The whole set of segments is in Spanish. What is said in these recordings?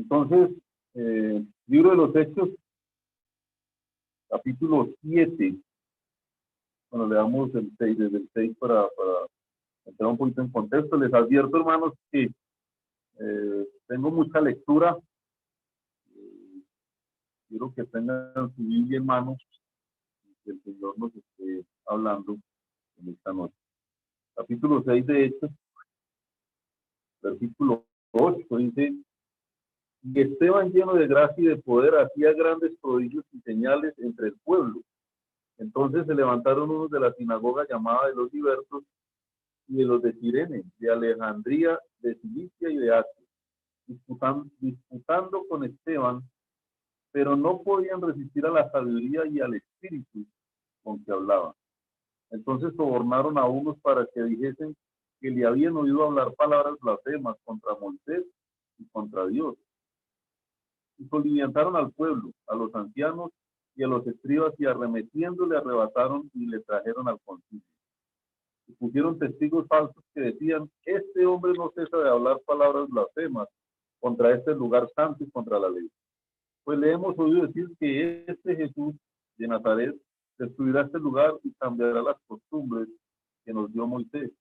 Entonces, libro de los Hechos, capítulo 7. Bueno, le damos el 6, desde el 6 para entrar un poquito en contexto. Les advierto, hermanos, que tengo mucha lectura. Quiero que tengan su Biblia en mano y que el Señor nos esté hablando en esta noche. Capítulo 6 de Hechos, versículo 8, dice: y Esteban, lleno de gracia y de poder, hacía grandes prodigios y señales entre el pueblo. Entonces se levantaron unos de la sinagoga llamada de los libertos y de los de Cirene, de Alejandría, de Cilicia y de Asia, disputando con Esteban, pero no podían resistir a la sabiduría y al espíritu con que hablaban. Entonces sobornaron a unos para que dijesen que le habían oído hablar palabras blasfemas contra Moisés y contra Dios. Y soliviantaron al pueblo, a los ancianos y a los escribas, y arremetiendo le arrebataron y le trajeron al concilio. Y pusieron testigos falsos que decían: este hombre no cesa de hablar palabras blasfemas contra este lugar santo y contra la ley. Pues le hemos oído decir que este Jesús de Nazaret destruirá este lugar y cambiará las costumbres que nos dio Moisés.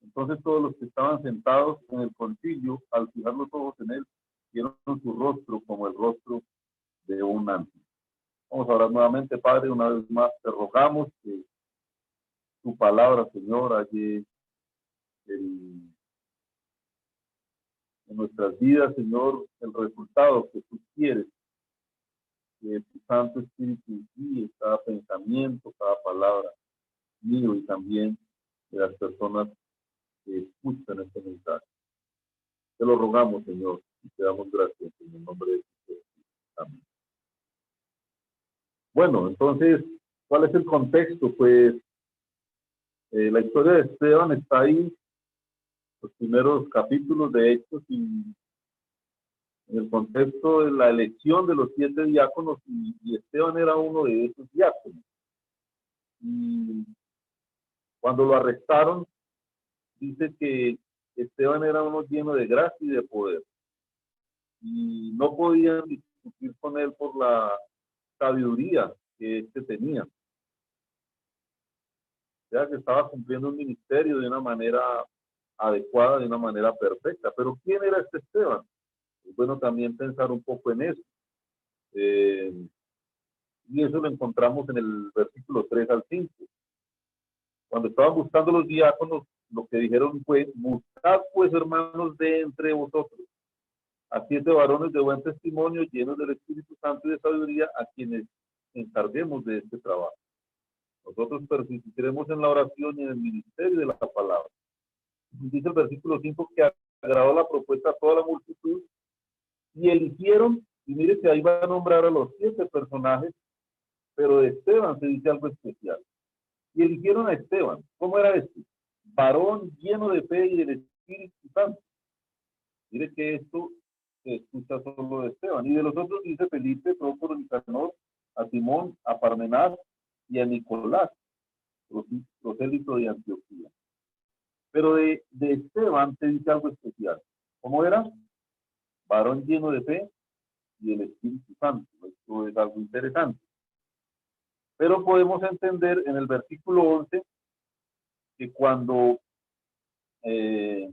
Entonces todos los que estaban sentados en el concilio, al fijar los ojos en él, vieron su rostro como el rostro de un ángel. Vamos a orar nuevamente. Padre, una vez más te rogamos que tu palabra, Señor, halle en nuestras vidas, Señor, el resultado que tú quieres, que tu Santo Espíritu guíe cada pensamiento, cada palabra mío y también de las personas que escuchan este mensaje. Te lo rogamos, Señor, y te damos gracias en el nombre de Jesús. Amén. Bueno, entonces, ¿cuál es el contexto? Pues la historia de Esteban está ahí, los primeros capítulos de Hechos, y en el contexto de la elección de los 7 diáconos, y Esteban era uno de esos diáconos. Y cuando lo arrestaron, dice que Esteban era uno lleno de gracia y de poder, y no podían discutir con él por la sabiduría que éste tenía. O sea, que estaba cumpliendo un ministerio de una manera adecuada, de una manera perfecta. Pero ¿quién era este Esteban? Es bueno también pensar un poco en eso. Y eso lo encontramos en el versículo 3 al 5. Cuando estaban buscando los diáconos, lo que dijeron fue: buscad pues, hermanos, de entre vosotros a 7 varones de buen testimonio, llenos del Espíritu Santo y de sabiduría, a quienes encarguemos de este trabajo. Nosotros persistiremos en la oración y en el ministerio de la palabra. Dice el versículo 5 que agradó la propuesta a toda la multitud y eligieron, y mire que ahí va a nombrar a los 7 personajes, pero de Esteban se dice algo especial. Y eligieron a Esteban. ¿Cómo era este? Varón lleno de fe y del Espíritu Santo. Mire que esto se escucha solo de Esteban. Y de los otros dice Felipe, Prócoro, Nicanor, a Simón, a Parmenás y a Nicolás, prosélito de Antioquía. Pero de Esteban se dice algo especial. ¿Cómo era? Varón lleno de fe y el Espíritu Santo. Esto es algo interesante. Pero podemos entender en el versículo 11 que cuando de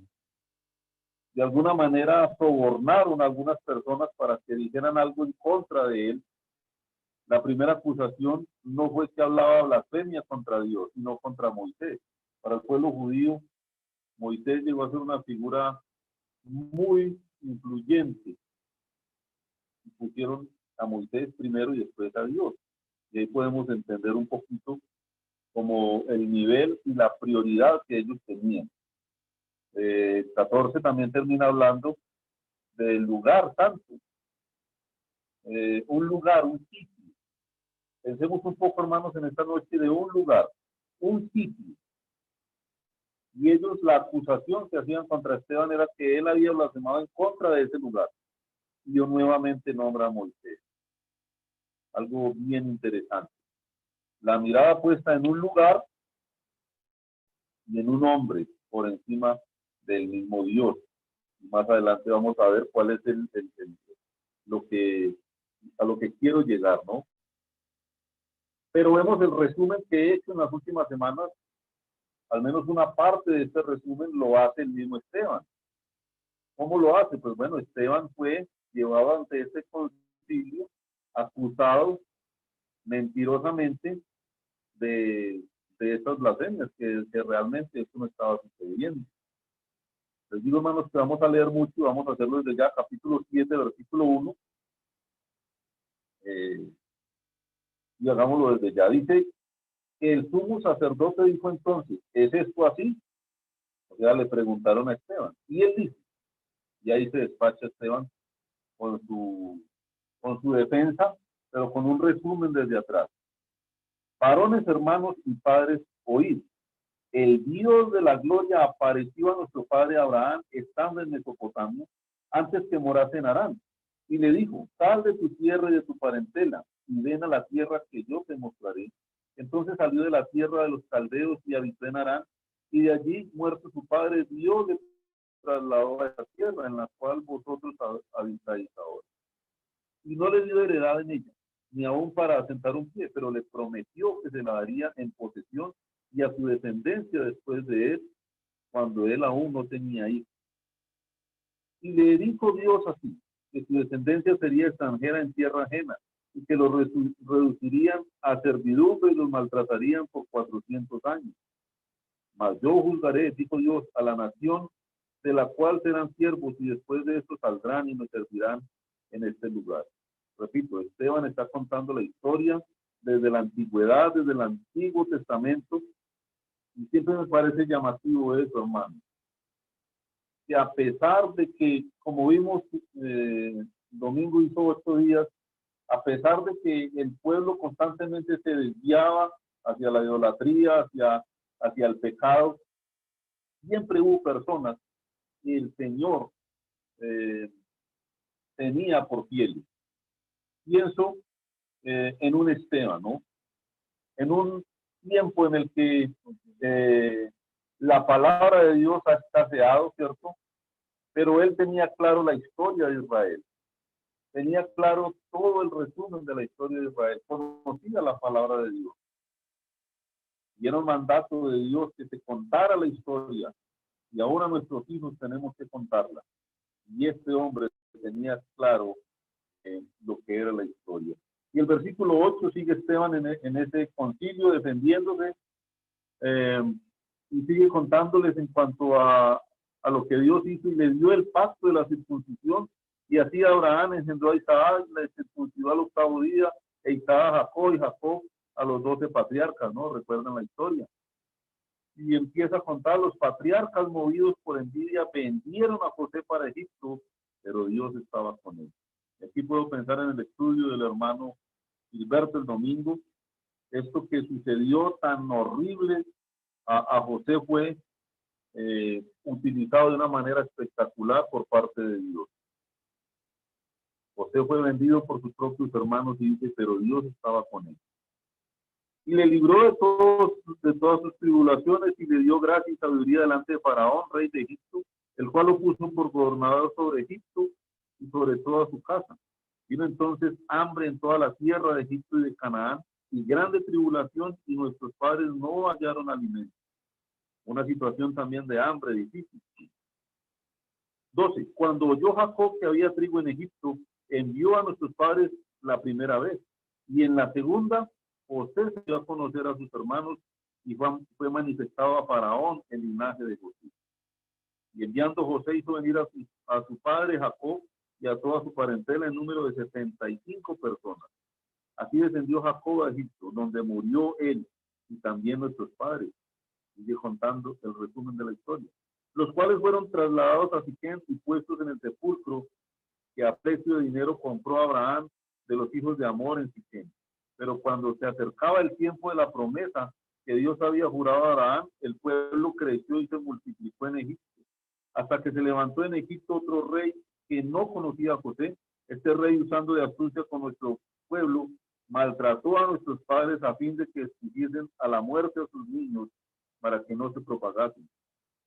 alguna manera sobornaron a algunas personas para que dijeran algo en contra de él, la primera acusación no fue que hablaba blasfemia contra Dios, sino contra Moisés. Para el pueblo judío, Moisés llegó a ser una figura muy influyente. Y pusieron a Moisés primero y después a Dios. Y ahí podemos entender un poquito como el nivel y la prioridad que ellos tenían. 14 también termina hablando del lugar santo. Un lugar, un sitio. Pensemos un poco, hermanos, en esta noche de un lugar, un sitio. Y ellos, la acusación que hacían contra Esteban era que él había blasfemado en contra de ese lugar. Y Dios nuevamente nombra a Moisés. Algo bien interesante. La mirada puesta en un lugar y en un hombre por encima del mismo Dios. Más adelante vamos a ver cuál es a lo que quiero llegar, ¿no? Pero vemos el resumen que he hecho en las últimas semanas, al menos una parte de este resumen lo hace el mismo Esteban. ¿Cómo lo hace? Pues bueno, Esteban fue llevado ante este concilio, acusado mentirosamente de estas blasfemias, que realmente esto no estaba sucediendo. Les digo, hermanos, que vamos a leer mucho, vamos a hacerlo desde ya, capítulo 7, versículo 1, y hagámoslo desde ya. Dice, el sumo sacerdote dijo entonces, ¿es esto así? O sea, le preguntaron a Esteban, y él dice, y ahí se despacha Esteban con su defensa, pero con un resumen desde atrás. Varones, hermanos y padres, oíd. El Dios de la gloria apareció a nuestro padre Abraham estando en Mesopotamia, antes que morase en Harán, y le dijo, sal de tu tierra y de tu parentela, y ven a la tierra que yo te mostraré. Entonces salió de la tierra de los caldeos y habitó en Harán, y de allí, muerto su padre, Dios le trasladó a esa tierra en la cual vosotros habitáis ahora. Y no le dio heredad en ella, ni aún para asentar un pie, pero le prometió que se la daría en posesión y a su descendencia después de él, cuando él aún no tenía hijos. Y le dijo Dios así, que su descendencia sería extranjera en tierra ajena, y que los reducirían a servidumbre y los maltratarían por 400 años. Mas yo juzgaré, dijo Dios, a la nación de la cual serán siervos, y después de esto saldrán y me servirán en este lugar. Repito, Esteban está contando la historia desde la antigüedad, desde el Antiguo Testamento, y siempre me parece llamativo eso, hermano, que a pesar de que, como vimos, Domingo hizo 8 días, a pesar de que el pueblo constantemente se desviaba hacia la idolatría, hacia el pecado, siempre hubo personas que el Señor tenía por fieles. Pienso en un Esteban, ¿no? En un tiempo en el que la palabra de Dios ha escaseado, ¿cierto? Pero él tenía claro la historia de Israel, tenía claro todo el resumen de la historia de Israel, conocía la palabra de Dios. Y era un mandato de Dios que se contara la historia, y ahora nuestros hijos tenemos que contarla. Y este hombre tenía claro lo que era la historia. Y el versículo 8 sigue Esteban en ese concilio defendiéndose y sigue contándoles en cuanto a lo que Dios hizo, y le dio el pacto de la circuncisión, y así Abraham engendró a Isaac, le circuncidó al 8º día, e Isaac a Jacob, y Jacob a los 12 patriarcas, ¿no? Recuerdan la historia. Y empieza a contar, los patriarcas movidos por envidia vendieron a José para Egipto, pero Dios estaba con él. Aquí puedo pensar en el estudio del hermano Gilberto el domingo. Esto que sucedió tan horrible a José fue utilizado de una manera espectacular por parte de Dios. José fue vendido por sus propios hermanos y dice, pero Dios estaba con él. Y le libró de todas sus tribulaciones, y le dio gracia y sabiduría delante de Faraón, rey de Egipto, el cual lo puso por gobernador sobre Egipto y sobre toda su casa. Vino entonces hambre en toda la tierra de Egipto y de Canaán, y grande tribulación, y nuestros padres no hallaron alimento. Una situación también de hambre difícil. 12. Cuando oyó Jacob que había trigo en Egipto, envió a nuestros padres la primera vez, y en la segunda, José se dio a conocer a sus hermanos, y fue manifestado a Faraón el linaje de José. Y enviando José hizo venir a su padre Jacob y a toda su parentela en número de 75 personas. Así descendió Jacob a Egipto, donde murió él y también nuestros padres. Sigue contando el resumen de la historia. Los cuales fueron trasladados a Siquem y puestos en el sepulcro que a precio de dinero compró Abraham de los hijos de Amor en Siquem. Pero cuando se acercaba el tiempo de la promesa que Dios había jurado a Abraham, el pueblo creció y se multiplicó en Egipto, hasta que se levantó en Egipto otro rey que no conocía a José. Este rey, usando de astucia con nuestro pueblo, maltrató a nuestros padres a fin de que expusiesen a la muerte a sus niños para que no se propagasen.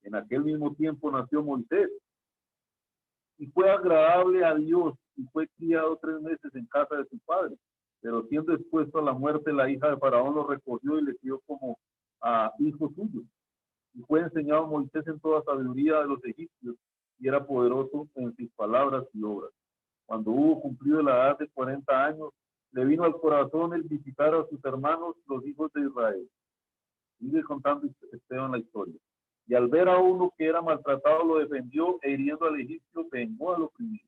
En aquel mismo tiempo nació Moisés, y fue agradable a Dios y fue criado 3 meses en casa de su padre. Pero siendo expuesto a la muerte, la hija de Faraón lo recogió y le dio como a hijo suyo. Y fue enseñado a Moisés en toda sabiduría de los egipcios y era poderoso en sus palabras y obras. Cuando hubo cumplido la edad de 40 años, le vino al corazón el visitar a sus hermanos, los hijos de Israel. Sigue contando Esteban la historia. Y al ver a uno que era maltratado, lo defendió e hiriendo al egipcio, vengó al oprimido.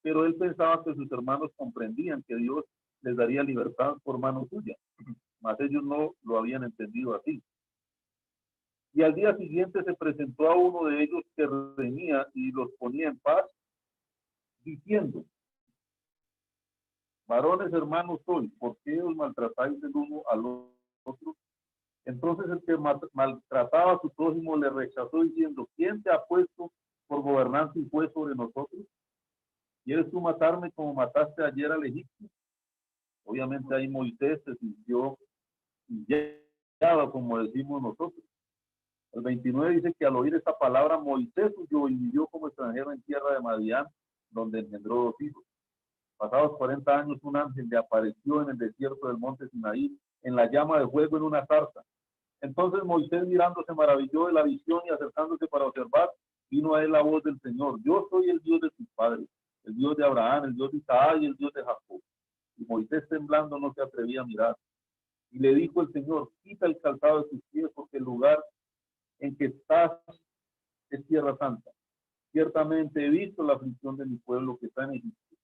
Pero él pensaba que sus hermanos comprendían que Dios les daría libertad por mano suya, mas ellos no lo habían entendido así. Y al día siguiente se presentó a uno de ellos que reñía y los ponía en paz, diciendo: varones hermanos sois, ¿por qué os maltratáis el uno al otro? Entonces el que maltrataba a su prójimo le rechazó diciendo: ¿quién te ha puesto por gobernante y juez sobre nosotros? ¿Quieres tú matarme como mataste ayer al egipcio? Obviamente ahí Moisés se sintió humillado, como decimos nosotros. El 29 dice que al oír esta palabra, Moisés huyó y vivió como extranjero en tierra de Madián, donde engendró 2 hijos. Pasados 40 años, un ángel le apareció en el desierto del monte Sinaí, en la llama de fuego en una zarza. Entonces Moisés, mirando, se maravilló de la visión y acercándose para observar, vino a él la voz del Señor: yo soy el Dios de tus padres, el Dios de Abraham, el Dios de Isaac y el Dios de Jacob. Y Moisés, temblando, no se atrevía a mirar. Y le dijo el Señor: quita el calzado de tus pies, porque el lugar en que estás es tierra santa. Ciertamente he visto la aflicción de mi pueblo que está en Egipto,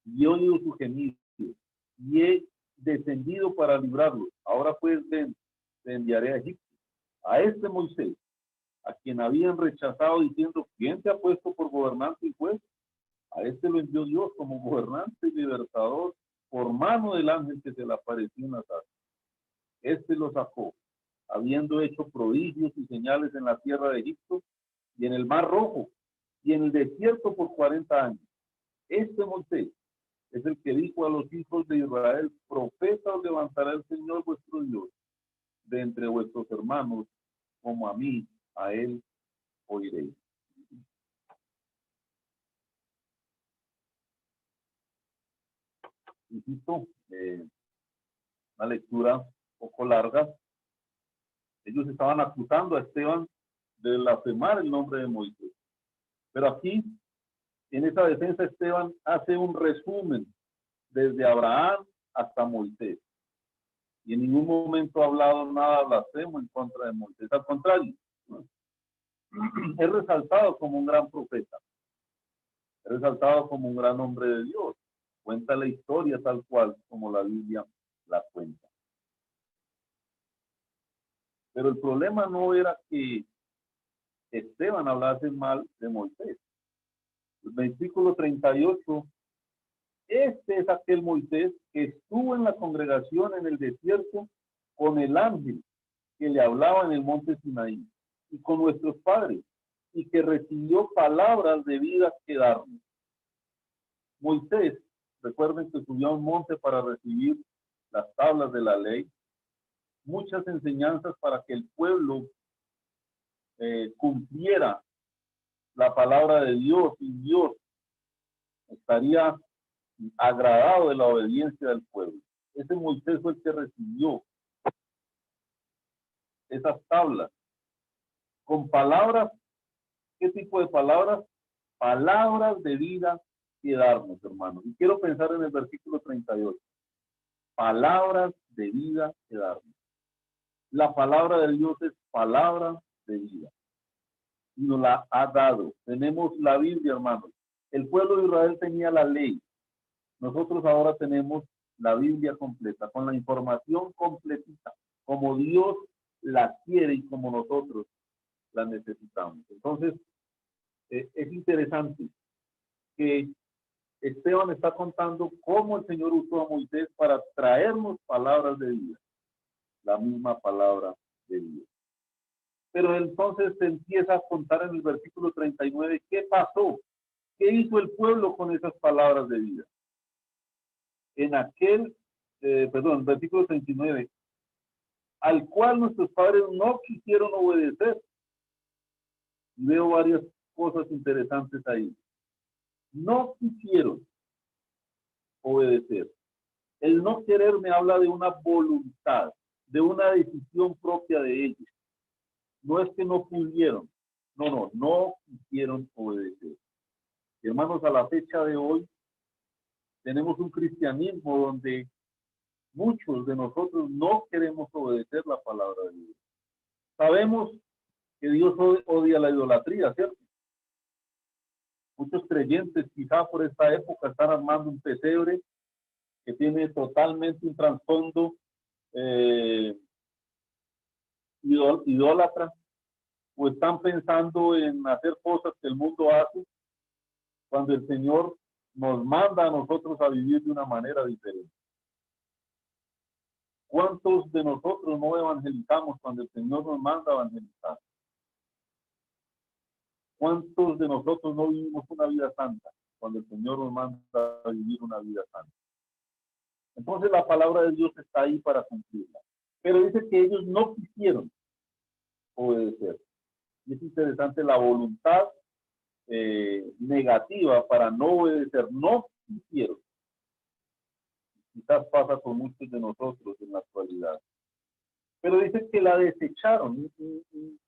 y he oído su gemido, y he descendido para librarlos. Ahora pues ven, te enviaré a Egipto. A este Moisés, a quien habían rechazado diciendo: ¿quién te ha puesto por gobernante y juez? A este lo envió Dios como gobernante y libertador por mano del ángel que se le apareció en la zarza. Este lo sacó, habiendo hecho prodigios y señales en la tierra de Egipto y en el Mar Rojo y en el desierto por 40 años. Este Moisés es el que dijo a los hijos de Israel: profeta os levantará el Señor vuestro Dios de entre vuestros hermanos, como a mí, a él oiréis. Insisto, una lectura un poco larga. Ellos estaban acusando a Esteban de blasfemar el nombre de Moisés. Pero aquí, en esa defensa, Esteban hace un resumen desde Abraham hasta Moisés. Y en ningún momento ha hablado nada blasfemo en contra de Moisés. Al contrario, es resaltado como un gran profeta, es resaltado como un gran hombre de Dios. Cuenta la historia tal cual como la Biblia la cuenta. Pero el problema no era que Esteban hablase mal de Moisés. El versículo 38, este es aquel Moisés que estuvo en la congregación en el desierto con el ángel que le hablaba en el monte Sinaí y con nuestros padres, y que recibió palabras de vida que darnos. Moisés, recuerden que subió a un monte para recibir las tablas de la ley, muchas enseñanzas para que el pueblo cumpliera la palabra de Dios, y Dios estaría agradado de la obediencia del pueblo. Ese Moisés fue el que recibió esas tablas con palabras. ¿Qué tipo de palabras? Palabras de vida que darnos, hermanos. Y quiero pensar en el versículo 38. Palabras de vida que darnos. La palabra de Dios es palabra de vida. Y nos la ha dado. Tenemos la Biblia, hermanos. El pueblo de Israel tenía la ley. Nosotros ahora tenemos la Biblia completa, con la información completita, como Dios la quiere y como nosotros la necesitamos. Entonces, es interesante que Esteban está contando cómo el Señor usó a Moisés para traernos palabras de vida, la misma palabra de Dios. Pero entonces se empieza a contar en el versículo 39 qué pasó, qué hizo el pueblo con esas palabras de vida. En aquel, versículo 39, al cual nuestros padres no quisieron obedecer. Y veo varias cosas interesantes ahí. no quisieron obedecer. El no querer me habla de una voluntad, de una decisión propia de ellos. No es que no pudieron, no quisieron obedecer. Hermanos, a la fecha de hoy tenemos un cristianismo donde muchos de nosotros no queremos obedecer la palabra de Dios. Sabemos que Dios odia la idolatría, ¿cierto? Muchos creyentes quizá por esta época están armando un pesebre que tiene totalmente un trasfondo idólatra, o están pensando en hacer cosas que el mundo hace cuando el Señor nos manda a nosotros a vivir de una manera diferente. ¿Cuántos de nosotros no evangelizamos cuando el Señor nos manda a evangelizar? ¿Cuántos de nosotros no vivimos una vida santa cuando el Señor nos manda a vivir una vida santa? Entonces la palabra de Dios está ahí para cumplirla. Pero dice que ellos no quisieron obedecer. Y es interesante la voluntad negativa para no obedecer. No quisieron. Quizás pasa con muchos de nosotros en la actualidad. Pero dice que la desecharon. Y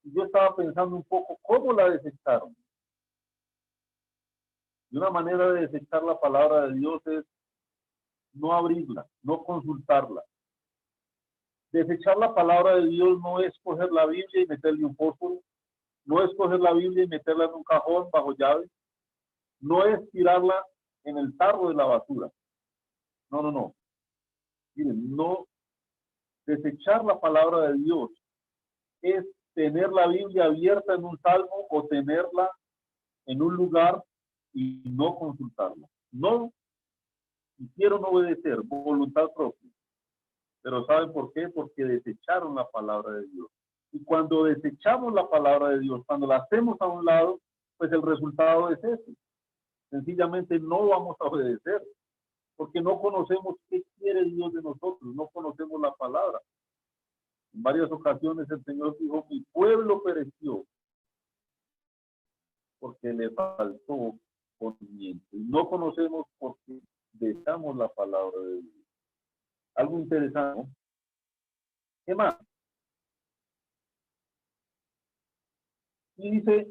yo estaba pensando un poco, ¿cómo la desecharon? Y una manera de desechar la palabra de Dios es no abrirla, no consultarla. Desechar la palabra de Dios no es coger la Biblia y meterle un fósforo, no es coger la Biblia y meterla en un cajón bajo llave, no es tirarla en el tarro de la basura. No. Miren, no, desechar la palabra de Dios es tener la Biblia abierta en un salmo o tenerla en un lugar y no consultarla. No quisieron obedecer, voluntad propia. Pero ¿saben por qué? Porque desecharon la palabra de Dios. Y cuando desechamos la palabra de Dios, cuando la hacemos a un lado, pues el resultado es ese. Sencillamente no vamos a obedecer, porque no conocemos qué quiere Dios de nosotros, no conocemos la palabra. En varias ocasiones el Señor dijo, mi pueblo pereció porque le faltó conocimiento. Y no conocemos porque dejamos la palabra de Dios. Algo interesante, ¿no? ¿Qué más? Y dice,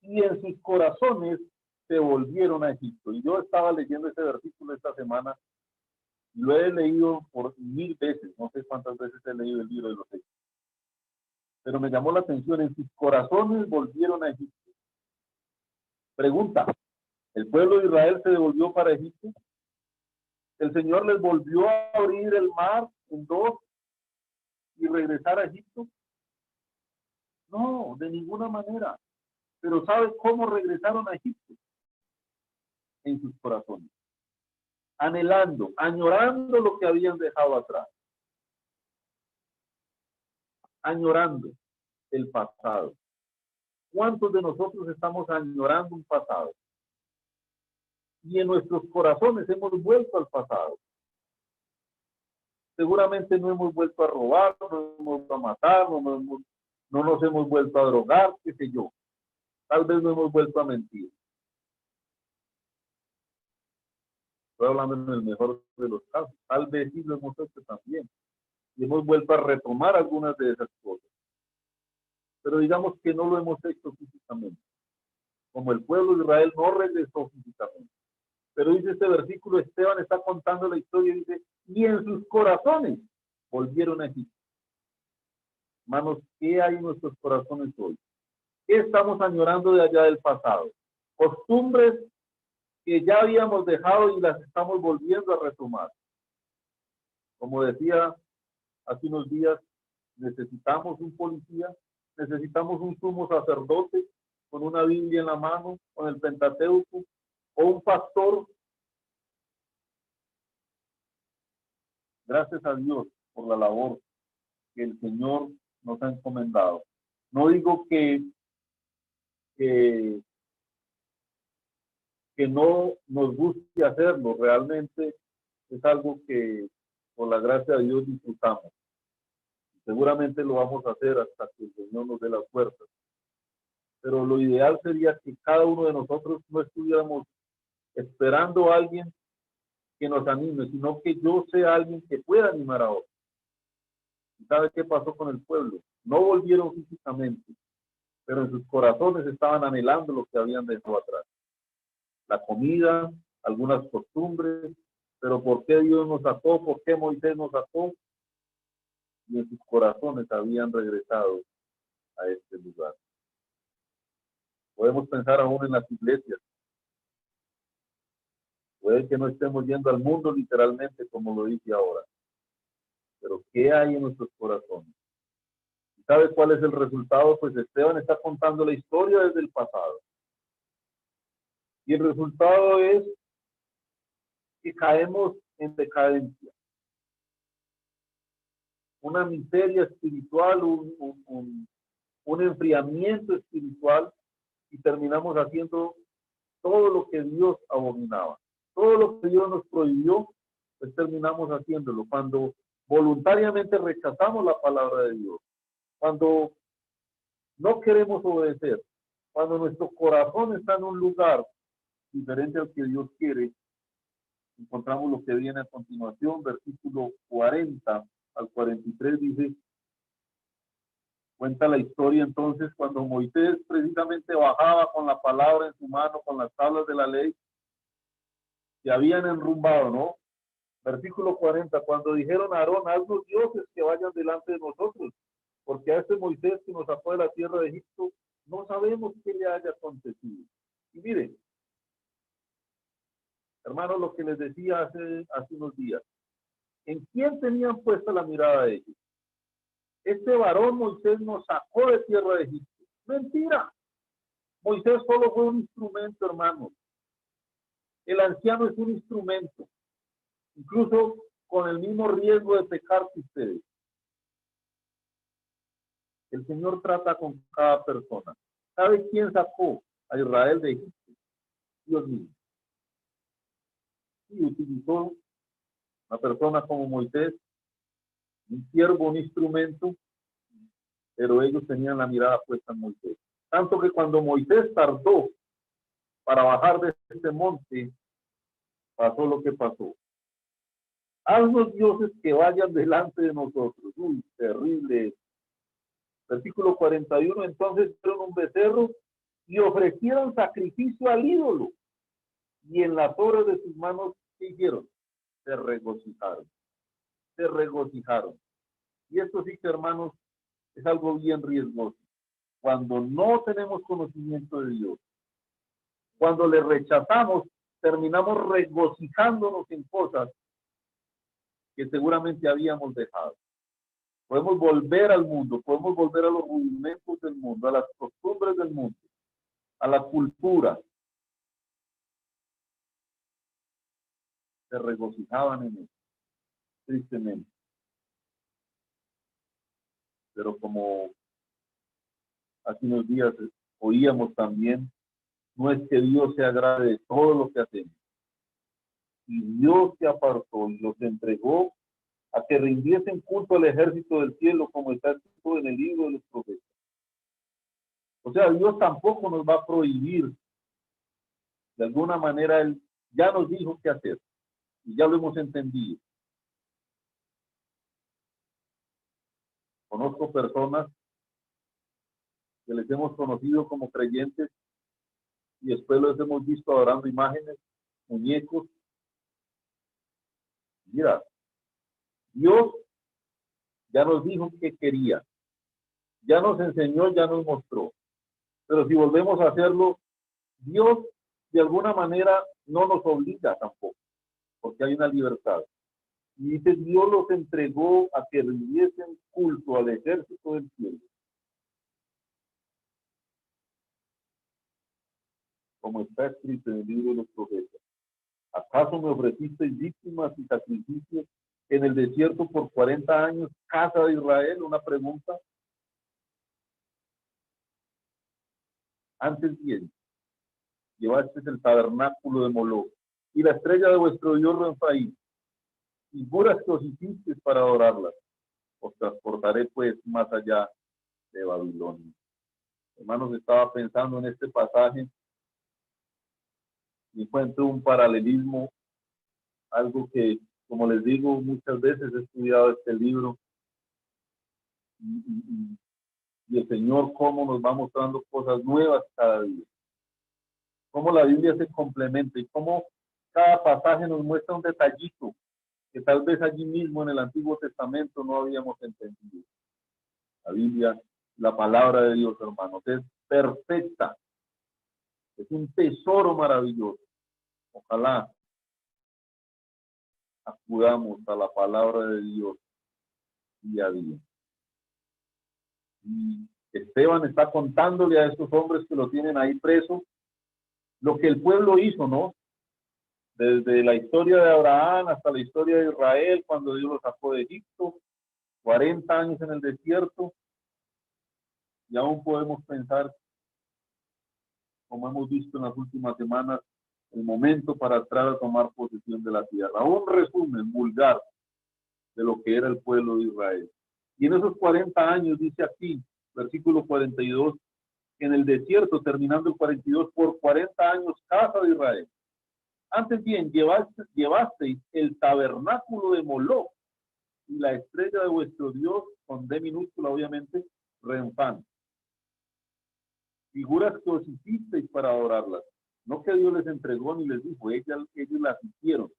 y en sus corazones se volvieron a Egipto. Y yo estaba leyendo este versículo esta semana, lo he leído por 1000 veces, no sé cuántas veces he leído el libro de los Hechos. Pero me llamó la atención, en sus corazones volvieron a Egipto. Pregunta, ¿el pueblo de Israel se devolvió para Egipto? ¿El Señor les volvió a abrir el mar en dos y regresar a Egipto? No, de ninguna manera. Pero ¿sabe cómo regresaron a Egipto? En sus corazones. Anhelando, añorando lo que habían dejado atrás. Añorando el pasado. ¿Cuántos de nosotros estamos añorando un pasado? Y en nuestros corazones hemos vuelto al pasado. Seguramente no hemos vuelto a robar, no hemos vuelto a matar, no nos hemos vuelto a drogar, qué sé yo. Tal vez no hemos vuelto a mentir. Estoy hablando en el mejor de los casos. Tal vez sí lo hemos hecho también. Y hemos vuelto a retomar algunas de esas cosas. Pero digamos que no lo hemos hecho físicamente. Como el pueblo de Israel no regresó físicamente. Pero dice este versículo, Esteban está contando la historia y dice, y en sus corazones volvieron a Egipto. Hermanos, ¿qué hay en nuestros corazones hoy? ¿Qué estamos añorando de allá del pasado? Costumbres que ya habíamos dejado y las estamos volviendo a retomar. Como decía hace unos días, necesitamos un policía, necesitamos un sumo sacerdote con una Biblia en la mano, con el Pentateuco, o un pastor. Gracias a Dios por la labor que el Señor nos ha encomendado. No digo que no nos guste hacerlo, realmente es algo que por la gracia de Dios disfrutamos. Seguramente lo vamos a hacer hasta que el Señor nos dé las fuerzas. pero lo ideal sería que cada uno de nosotros no estuviéramos esperando a alguien que nos anime, sino que yo sea alguien que pueda animar a otros. ¿Y sabe qué pasó con el pueblo? No volvieron físicamente, pero en sus corazones estaban anhelando lo que habían dejado atrás. La comida, algunas costumbres, pero ¿por qué Dios nos sacó? ¿Por qué Moisés nos sacó? Y en sus corazones habían regresado a este lugar. Podemos pensar aún en las iglesias. Puede que no estemos yendo al mundo literalmente como lo dice ahora, pero ¿qué hay en nuestros corazones? ¿Y sabe cuál es el resultado? Pues Esteban está contando la historia desde el pasado. Y el resultado es que caemos en decadencia. Una miseria espiritual, un enfriamiento espiritual, y terminamos haciendo todo lo que Dios abominaba. Todo lo que Dios nos prohibió, pues terminamos haciéndolo. Cuando voluntariamente rechazamos la palabra de Dios, cuando no queremos obedecer, cuando nuestro corazón está en un lugar diferente al que Dios quiere, encontramos lo que viene a continuación, versículo 40 al 43 dice, cuenta la historia entonces cuando Moisés precisamente bajaba con la palabra en su mano, con las tablas de la ley, que habían enrumbado, ¿no? Versículo 40, cuando dijeron a Aarón, haznos dioses que vayan delante de nosotros, porque a este Moisés que nos sacó de la tierra de Egipto, no sabemos qué le haya acontecido. Y miren, hermanos, lo que les decía hace unos días, ¿en quién tenían puesta la mirada de ellos? Este varón Moisés nos sacó de tierra de Egipto. Mentira. Moisés solo fue un instrumento, hermanos. El anciano es un instrumento, incluso con el mismo riesgo de pecar que ustedes. El Señor trata con cada persona. ¿Sabe quién sacó a Israel de Egipto? Dios mismo. Y utilizó una persona como Moisés, un siervo, un instrumento, pero ellos tenían la mirada puesta en Moisés. Tanto que cuando Moisés tardó para bajar de este monte, pasó lo que pasó. Haznos dioses que vayan delante de nosotros. Uy, terrible. Versículo 41, entonces hicieron un becerro y ofrecieron sacrificio al ídolo. Y en las obras de sus manos, ¿qué hicieron? Se regocijaron. Se regocijaron. Y esto sí que, hermanos, es algo bien riesgoso. Cuando no tenemos conocimiento de Dios, cuando le rechazamos, terminamos regocijándonos en cosas que seguramente habíamos dejado. Podemos volver al mundo, podemos volver a los rudimentos del mundo, a las costumbres del mundo, a la cultura. Se regocijaban en eso, tristemente. Pero como hace unos días oíamos también, no es que Dios se agrade de todo lo que hacemos. Y Dios se apartó y los entregó a que rindiesen culto al ejército del cielo, como está escrito en el libro de los profetas. O sea, Dios tampoco nos va a prohibir. De alguna manera, Él ya nos dijo qué hacer. Y ya lo hemos entendido. Conozco personas que les hemos conocido como creyentes y después los hemos visto adorando imágenes, muñecos. Mira, Dios ya nos dijo qué quería. Ya nos enseñó, ya nos mostró. Pero si volvemos a hacerlo, Dios de alguna manera no nos obliga tampoco, porque hay una libertad. Y dice, Dios los entregó a que rindiesen culto al ejército del cielo. Como está escrito en el libro de los profetas. ¿Acaso me ofrecisteis víctimas y sacrificios en el desierto por 40 años, casa de Israel? Una pregunta. Antes bien, llevasteis el tabernáculo de Moloch y la estrella de vuestro Dios Renfaí, figuras que os hicisteis para adorarlas. Os transportaré pues más allá de Babilonia. Hermanos, estaba pensando en este pasaje y encuentro un paralelismo, algo que, como les digo, muchas veces he estudiado este libro y el Señor cómo nos va mostrando cosas nuevas cada día. Cómo la Biblia se complementa y cómo cada pasaje nos muestra un detallito que tal vez allí mismo en el Antiguo Testamento no habíamos entendido. La Biblia, la palabra de Dios, hermanos, es perfecta. Es un tesoro maravilloso. Ojalá acudamos a la palabra de Dios día a día. Y Esteban está contándole a estos hombres que lo tienen ahí preso lo que el pueblo hizo, ¿no? Desde la historia de Abraham hasta la historia de Israel, cuando Dios los sacó de Egipto, 40 años en el desierto, y aún podemos pensar, como hemos visto en las últimas semanas, el momento para entrar a tomar posesión de la tierra. Un resumen vulgar de lo que era el pueblo de Israel. Y en esos 40 años, dice aquí, versículo 42, en el desierto, terminando el 42, por 40 años, casa de Israel. Antes bien, llevasteis el tabernáculo de Moloc y la estrella de vuestro Dios, con D minúscula, obviamente, Renfán. Figuras que os hicisteis para adorarlas. No que Dios les entregó ni les dijo, ellos las hicieron.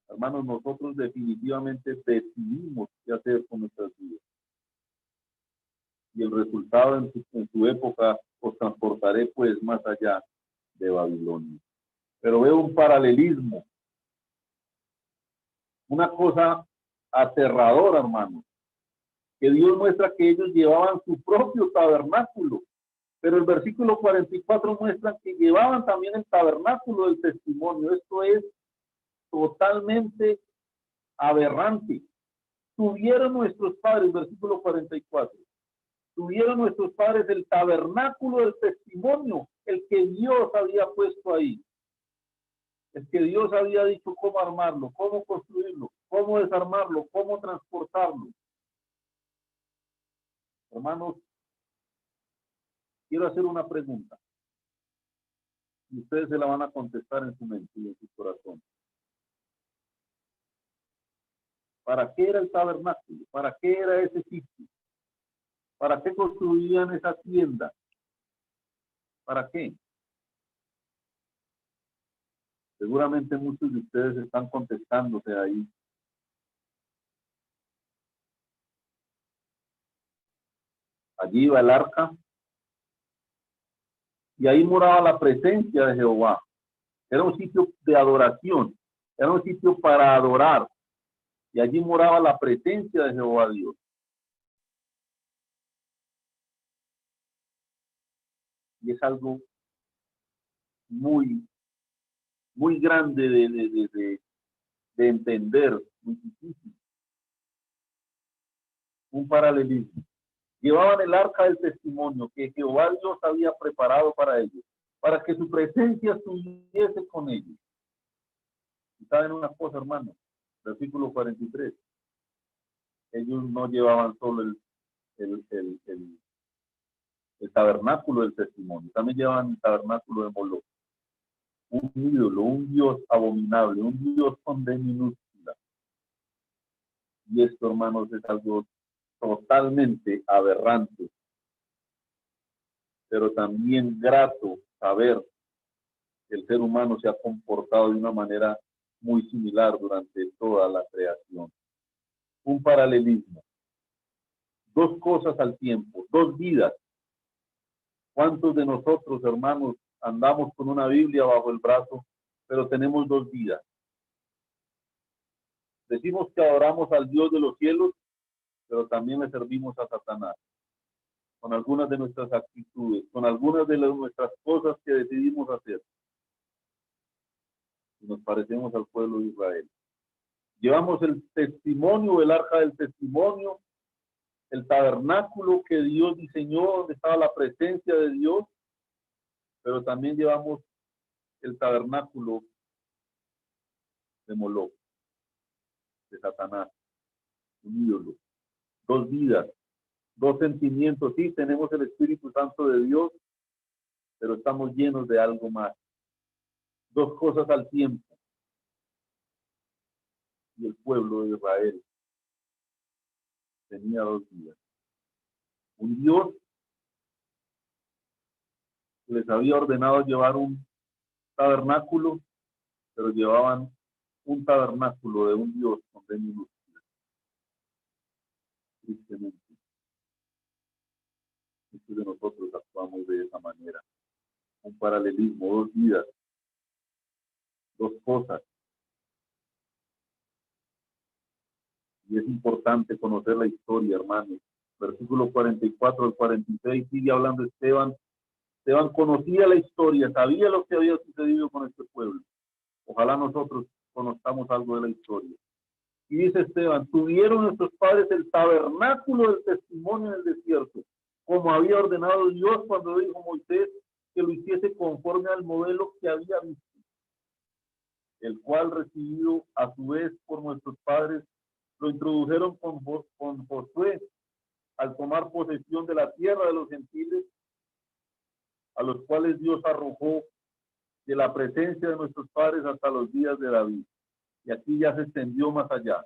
Hermanos, nosotros definitivamente decidimos qué hacer con nuestras vidas. Y el resultado en su época os transportaré pues más allá de Babilonia. Pero veo un paralelismo, una cosa aterradora, hermano, que Dios muestra que ellos llevaban su propio tabernáculo, pero el versículo 44 muestra que llevaban también el tabernáculo del testimonio. Esto es totalmente aberrante. Tuvieron nuestros padres, versículo 44, tuvieron nuestros padres el tabernáculo del testimonio, el que Dios había puesto ahí. Es que Dios había dicho cómo armarlo, cómo construirlo, cómo desarmarlo, cómo transportarlo. Hermanos, quiero hacer una pregunta. Y ustedes se la van a contestar en su mente y en su corazón. ¿Para qué era el tabernáculo? ¿Para qué era ese sitio? ¿Para qué construían esa tienda? ¿Para qué? Seguramente muchos de ustedes están contestándose ahí. Allí iba el arca y ahí moraba la presencia de Jehová. Era un sitio de adoración, era un sitio para adorar y allí moraba la presencia de Jehová Dios. Y es algo muy, muy grande de entender, muy difícil. Un paralelismo. Llevaban el arca del testimonio que Jehová Dios había preparado para ellos, para que su presencia estuviese con ellos. Y saben una cosa, hermano, versículo 43, ellos no llevaban solo el tabernáculo del testimonio, también llevaban el tabernáculo de Moloc, un ídolo, un Dios abominable, un Dios con D minúscula. Y esto, hermanos, es algo totalmente aberrante, pero también grato saber que el ser humano se ha comportado de una manera muy similar durante toda la creación. Un paralelismo. Dos cosas al tiempo, dos vidas. ¿Cuántos de nosotros, hermanos, andamos con una Biblia bajo el brazo, pero tenemos dos vidas? Decimos que adoramos al Dios de los cielos, pero también le servimos a Satanás, con algunas de nuestras actitudes, con algunas de nuestras cosas que decidimos hacer. Y nos parecemos al pueblo de Israel. Llevamos el testimonio, el arca del testimonio, el tabernáculo que Dios diseñó, donde estaba la presencia de Dios, pero también llevamos el tabernáculo de Moloc, de Satanás, un ídolo. Dos vidas, Dos sentimientos, sí, tenemos el Espíritu Santo de Dios, pero estamos llenos de algo más. Dos cosas al tiempo. Y el pueblo de Israel tenía dos días. Un Dios que les había ordenado llevar un tabernáculo, pero llevaban un tabernáculo de un Dios con D minúscula. Tristemente, muchos de nosotros actuamos de esa manera. Un paralelismo, dos vidas, dos cosas. Y es importante conocer la historia, hermanos. Versículo 44 al 46 sigue hablando Esteban. Esteban conocía la historia, sabía lo que había sucedido con este pueblo. Ojalá nosotros conozcamos algo de la historia. Y dice Esteban, tuvieron nuestros padres el tabernáculo del testimonio en el desierto, como había ordenado Dios cuando dijo a Moisés que lo hiciese conforme al modelo que había visto, el cual recibido a su vez por nuestros padres, lo introdujeron con Josué al tomar posesión de la tierra de los gentiles, a los cuales Dios arrojó de la presencia de nuestros padres hasta los días de David. Y aquí ya se extendió más allá.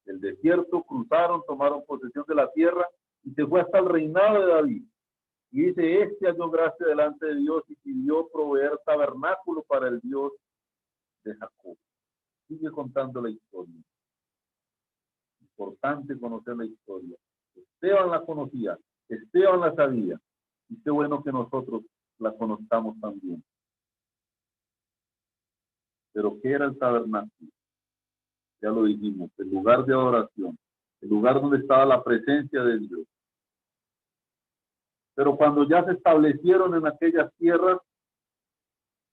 El desierto, cruzaron, tomaron posesión de la tierra y se fue hasta el reinado de David. Y dice, halló gracia delante de Dios y pidió proveer tabernáculo para el Dios de Jacob. Sigue contando la historia. Importante conocer la historia. Esteban la conocía, Esteban la sabía. Y qué bueno que nosotros la conozcamos también. Pero ¿qué era el tabernáculo? Ya lo dijimos, el lugar de adoración, el lugar donde estaba la presencia de Dios. Pero cuando ya se establecieron en aquellas tierras,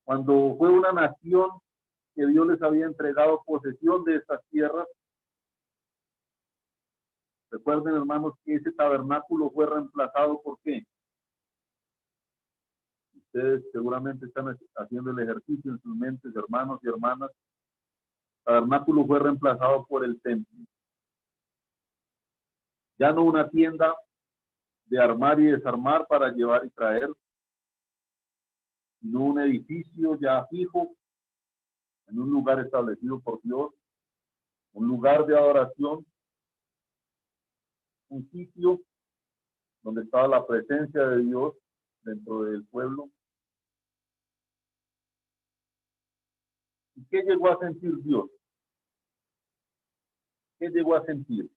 cuando fue una nación que Dios les había entregado posesión de esas tierras, recuerden, hermanos, que ese tabernáculo fue reemplazado ¿por qué? Ustedes seguramente están haciendo el ejercicio en sus mentes, hermanos y hermanas. El tabernáculo fue reemplazado por el templo. Ya no una tienda de armar y desarmar para llevar y traer, sino un edificio ya fijo, en un lugar establecido por Dios, un lugar de adoración, un sitio donde estaba la presencia de Dios dentro del pueblo. ¿Y qué llegó a sentir Dios? ¿Qué llegó a sentir?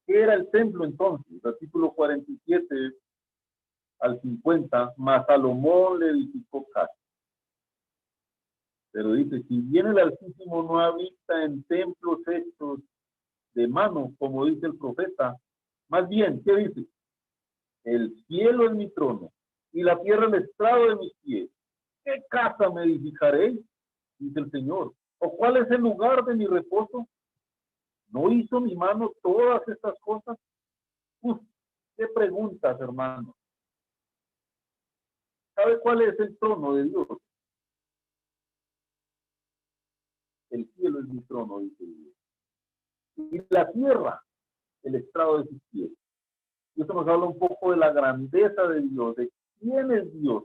¿Qué era el templo entonces? Versículo 47 al 50, mas Salomón le edificó casa. Pero dice, si bien el Altísimo no habita en templos hechos de mano, como dice el profeta, más bien, ¿qué dice? El cielo es mi trono y la tierra el estrado de mis pies. ¿Qué casa me edificaréis? Dice el Señor. ¿O cuál es el lugar de mi reposo? ¿No hizo mi mano todas estas cosas? Uf, qué preguntas, hermano. ¿Sabe cuál es el trono de Dios? El cielo es mi trono, dice Dios. Y la tierra, el estrado de sus pies. Y esto nos habla un poco de la grandeza de Dios, de quién es Dios,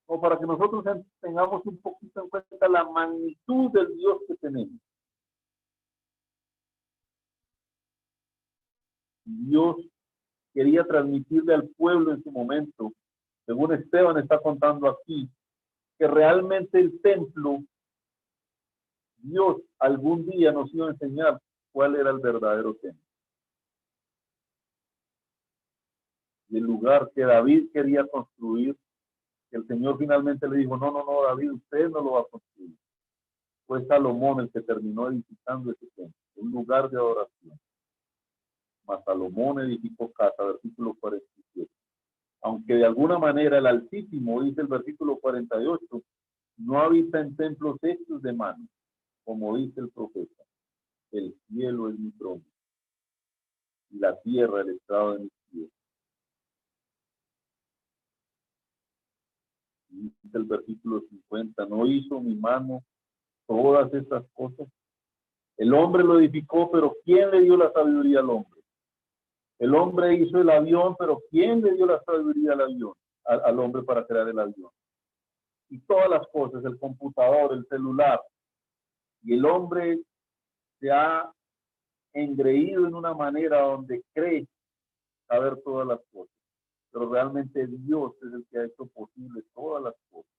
como para que nosotros tengamos un poquito en cuenta la magnitud del Dios que tenemos. Dios quería transmitirle al pueblo en su momento, según Esteban está contando aquí, que realmente el templo, Dios algún día nos iba a enseñar cuál era el verdadero templo. Y el lugar que David quería construir, que el Señor finalmente le dijo, no, David, usted no lo va a construir. Fue Salomón el que terminó edificando ese templo, un lugar de adoración. Mas Salomón edificó casa, versículo 47. Aunque de alguna manera el Altísimo, dice el versículo 48, no habita en templos hechos de mano, como dice el profeta. El cielo es mi trono y la tierra el estrado de mis pies. Dice el versículo 50, no hizo mi mano todas estas cosas. El hombre lo edificó, pero ¿quién le dio la sabiduría al hombre? El hombre hizo el avión, pero ¿quién le dio la sabiduría al avión, al hombre para crear el avión? Y todas las cosas, el computador, el celular. Y el hombre se ha engreído en una manera donde cree saber todas las cosas. Pero realmente Dios es el que ha hecho posible todas las cosas.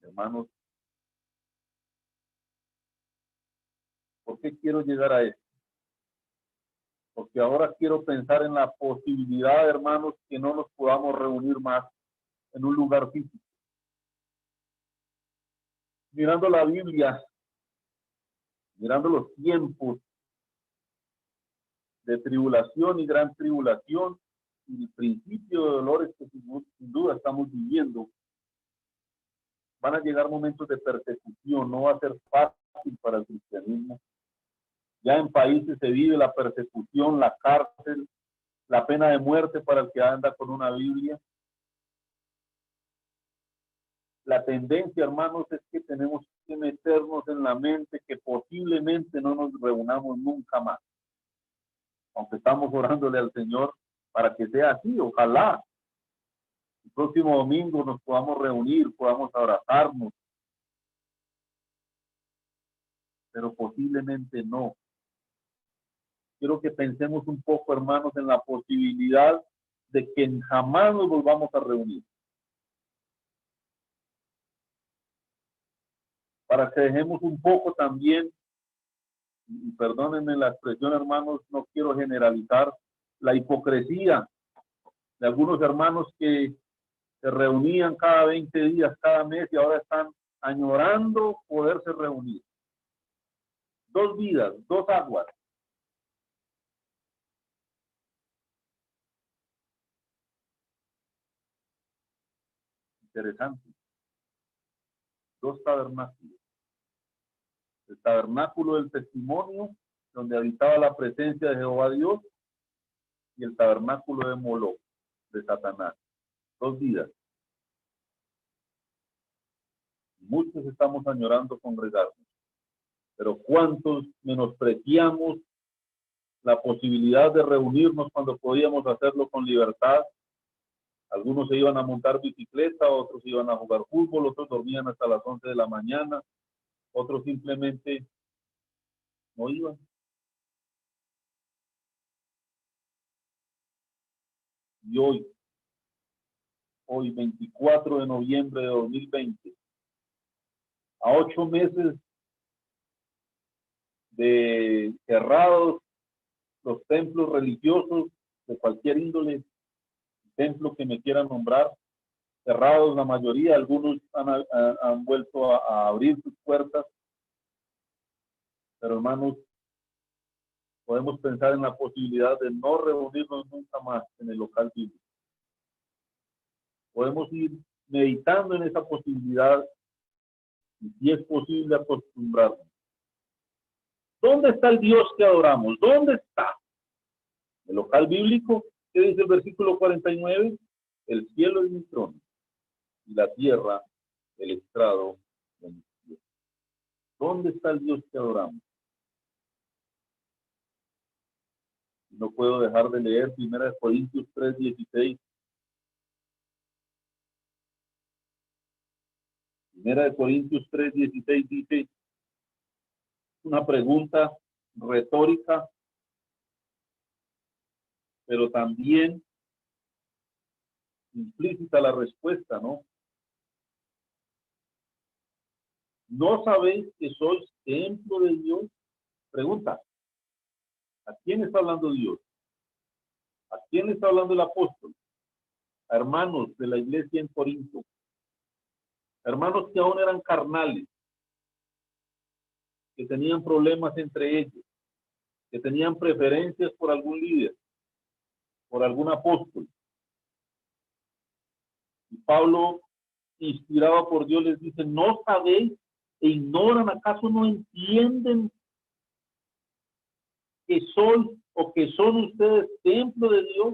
Hermanos, ¿por qué quiero llegar a esto? Porque ahora quiero pensar en la posibilidad, hermanos, que no nos podamos reunir más en un lugar físico. Mirando la Biblia, mirando los tiempos de tribulación y gran tribulación y el principio de dolores que sin duda estamos viviendo, van a llegar momentos de persecución, no va a ser fácil para el cristianismo. Ya en países se vive la persecución, la cárcel, la pena de muerte para el que anda con una Biblia. La tendencia, hermanos, es que tenemos que meternos en la mente que posiblemente no nos reunamos nunca más. Aunque estamos orándole al Señor para que sea así, ojalá el próximo domingo nos podamos reunir, podamos abrazarnos, pero posiblemente no. Quiero que pensemos un poco, hermanos, en la posibilidad de que jamás nos volvamos a reunir. Para que dejemos un poco también, y perdónenme la expresión, hermanos, no quiero generalizar, la hipocresía de algunos hermanos que se reunían cada 20 días, cada mes, y ahora están añorando poderse reunir. Dos vidas, dos aguas. Interesante. Dos tabernáculos. El tabernáculo del testimonio, donde habitaba la presencia de Jehová Dios, y el tabernáculo de Moloch, de Satanás. Dos vidas. Muchos estamos añorando congregarnos, pero ¿cuántos menospreciamos la posibilidad de reunirnos cuando podíamos hacerlo con libertad? Algunos se iban a montar bicicleta, otros iban a jugar fútbol, otros dormían hasta las 11 de la mañana, otros simplemente no iban. Y hoy 24 de noviembre de 2020, a 8 meses de cerrados los templos religiosos de cualquier índole, templo que me quieran nombrar, cerrados la mayoría, algunos han vuelto a abrir sus puertas, pero hermanos, podemos pensar en la posibilidad de no reunirnos nunca más en el local bíblico. Podemos ir meditando en esa posibilidad y si es posible acostumbrarnos. ¿Dónde está el Dios que adoramos? ¿Dónde está? El local bíblico, ¿qué dice el versículo 49? El cielo es mi trono y la tierra el estrado de mis pies. ¿Dónde está el Dios que adoramos? No puedo dejar de leer 1 Corintios 3:16. 1 Corintios 3:16 dice una pregunta retórica, pero también implícita la respuesta, ¿no? ¿No sabéis que sois templo de Dios? Pregunta, ¿a quién está hablando Dios? ¿A quién está hablando el apóstol? A hermanos de la iglesia en Corinto. Hermanos que aún eran carnales, que tenían problemas entre ellos, que tenían preferencias por algún líder, por algún apóstol. Y Pablo, inspirado por Dios, les dice, ¿no sabéis e ignoran? ¿Acaso no entienden que sois o que son ustedes templo de Dios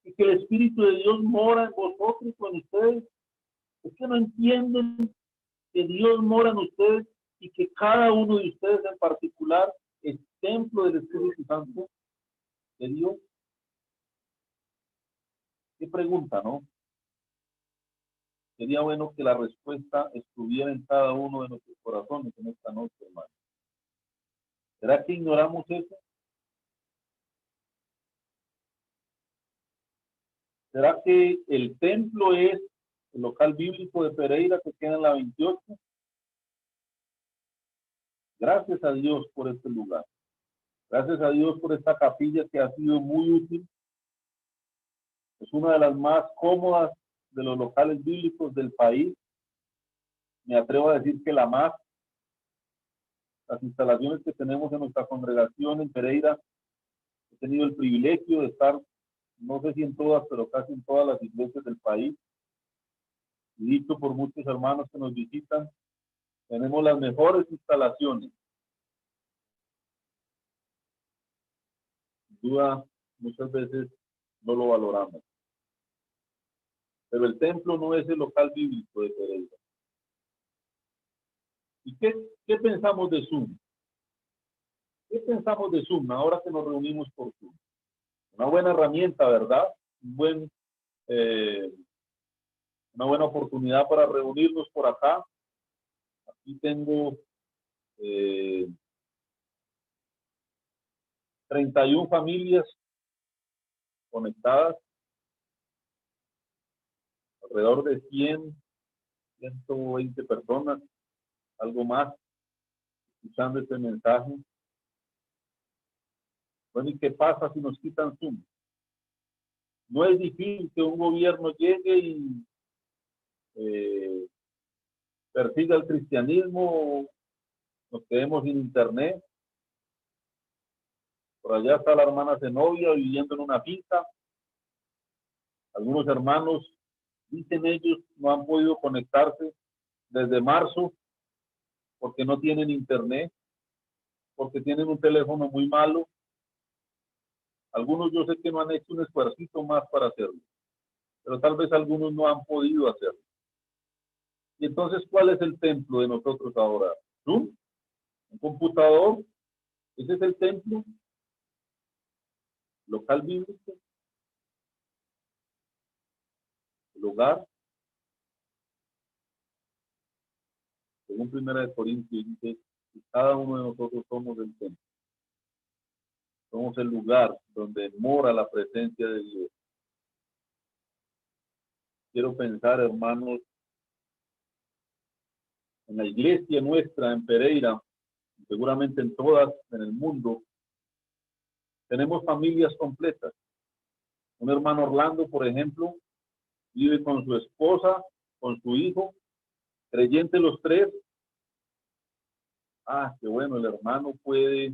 y que el Espíritu de Dios mora en vosotros con ustedes? ¿Es que no entienden que Dios mora en ustedes y que cada uno de ustedes en particular es templo del Espíritu Santo? de Dios? ¿Qué pregunta, no? Sería bueno que la respuesta estuviera en cada uno de nuestros corazones en esta noche, hermano. ¿Será que ignoramos eso? ¿Será que el templo es el local bíblico de Pereira que queda en la 28? Gracias a Dios por este lugar. Gracias a Dios por esta capilla que ha sido muy útil. Es una de las más cómodas de los locales bíblicos del país. Me atrevo a decir que la más. Las instalaciones que tenemos en nuestra congregación en Pereira, he tenido el privilegio de estar, no sé si en todas, pero casi en todas las iglesias del país. Y dicho por muchos hermanos que nos visitan, tenemos las mejores instalaciones. Sin duda, muchas veces no lo valoramos. Pero el templo no es el local bíblico de Pereira. ¿Y qué pensamos de Zoom? ¿Qué pensamos de Zoom ahora que nos reunimos por Zoom? Una buena herramienta, ¿verdad? Una buena oportunidad para reunirnos por acá. Aquí tengo 31 familias conectadas, alrededor de 120 personas, algo más, escuchando este mensaje. Bueno, ¿y qué pasa si nos quitan Zoom? No es difícil que un gobierno llegue y persiga el cristianismo, nos quedemos sin internet. Por allá está la hermana Zenobia viviendo en una finca. Algunos hermanos, dicen ellos, no han podido conectarse desde marzo porque no tienen internet, porque tienen un teléfono muy malo. Algunos yo sé que no han hecho un esfuerzo más para hacerlo, pero tal vez algunos no han podido hacerlo. Y entonces, ¿cuál es el templo de nosotros ahora? ¿Zoom? ¿Un computador? ¿Ese es el templo? ¿Local bíblico? ¿El hogar? Según 1 Corintios dice que cada uno de nosotros somos el templo. Somos el lugar donde mora la presencia de Dios. Quiero pensar, hermanos, en la iglesia nuestra en Pereira, seguramente en todas en el mundo, tenemos familias completas. Un hermano Orlando, por ejemplo, vive con su esposa, con su hijo, creyentes los tres. Ah, qué bueno, el hermano puede,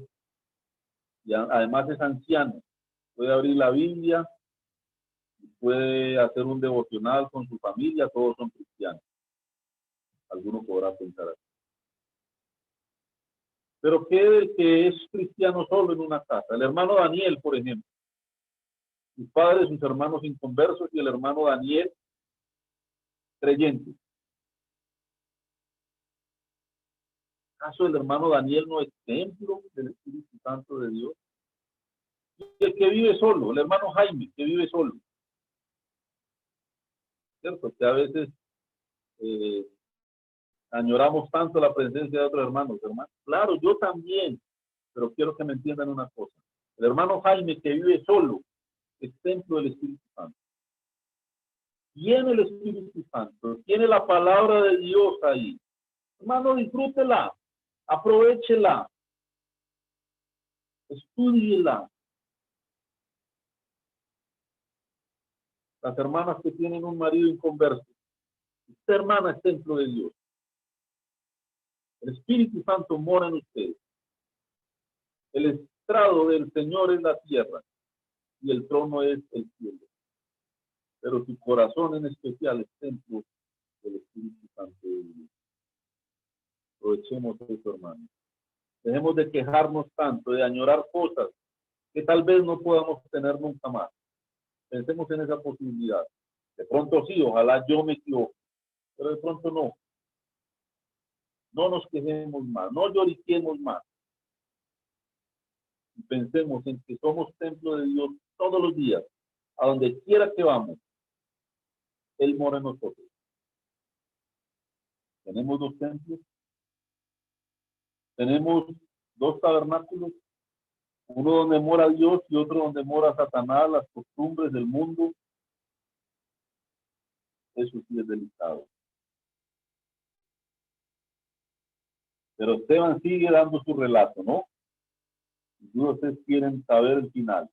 y además es anciano, puede abrir la Biblia, puede hacer un devocional con su familia, todos son cristianos. Algunos podrán pensar así. Pero ¿qué del que es cristiano solo en una casa? El hermano Daniel, por ejemplo. Sus padres, sus hermanos inconversos y el hermano Daniel, creyente. ¿Acaso el hermano Daniel no es templo del Espíritu Santo de Dios? Y el que vive solo, el hermano Jaime, que vive solo. ¿Cierto? Que a veces añoramos tanto la presencia de otros hermanos. Claro, yo también, pero quiero que me entiendan una cosa. El hermano Jaime que vive solo es templo del Espíritu Santo. Tiene el Espíritu Santo, tiene la palabra de Dios ahí. Hermano, disfrútela, aprovéchela, estúdiela. Las hermanas que tienen un marido inconverso, esta hermana es templo de Dios. El Espíritu Santo mora en ustedes. El estrado del Señor es la tierra y el trono es el cielo. Pero tu corazón en especial es templo del Espíritu Santo de Dios. Aprovechemos eso, hermano. Dejemos de quejarnos tanto, de añorar cosas que tal vez no podamos tener nunca más. Pensemos en esa posibilidad. De pronto sí, ojalá yo me equivoque, pero de pronto no. No nos quejemos más, no lloriquemos más. Pensemos en que somos templo de Dios todos los días, a donde quiera que vamos, Él mora en nosotros. Tenemos dos templos, tenemos dos tabernáculos, uno donde mora Dios y otro donde mora Satanás, las costumbres del mundo. Eso sí es delicado. Pero Esteban sigue dando su relato, ¿no? Si ustedes quieren saber el final.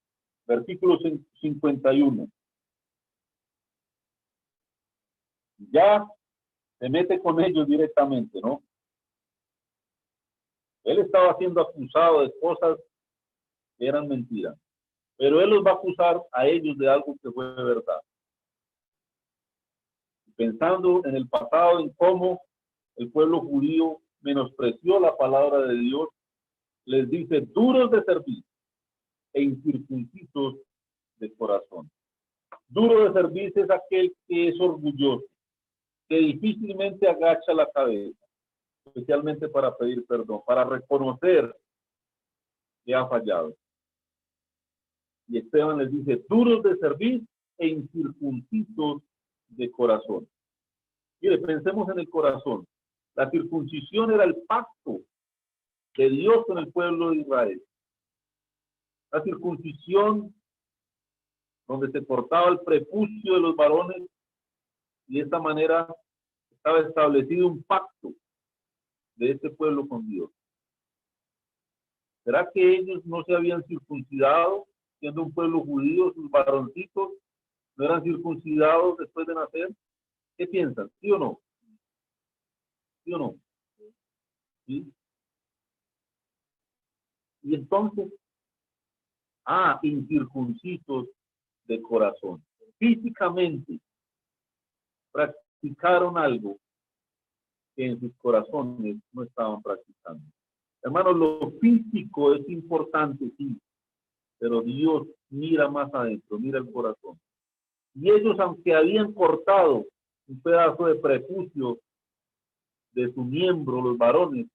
Versículo 51. Ya se mete con ellos directamente, ¿no? Él estaba siendo acusado de cosas que eran mentiras, pero él los va a acusar a ellos de algo que fue verdad. Pensando en el pasado, en cómo el pueblo judío menospreció la palabra de Dios, les dice duros de servir e incircuncisos de corazón. Duro de servir es aquel que es orgulloso, que difícilmente agacha la cabeza, especialmente para pedir perdón, para reconocer que ha fallado. Y Esteban les dice, duros de servir e incircuncisos de corazón. Mire, pensemos en el corazón. La circuncisión era el pacto de Dios con el pueblo de Israel. La circuncisión donde se cortaba el prepucio de los varones y de esta manera estaba establecido un pacto de este pueblo con Dios. ¿Será que ellos no se habían circuncidado siendo un pueblo judío? Sus varoncitos no eran circuncidados después de nacer. ¿Qué piensan? ¿Sí o no? ¿Sí o no? ¿Sí? Y entonces, incircuncisos de corazón. Físicamente practicaron algo que en sus corazones no estaban practicando. Hermanos, lo físico es importante, sí, pero Dios mira más adentro, mira el corazón. Y ellos, aunque habían cortado un pedazo de prepucio de su miembro, los varones,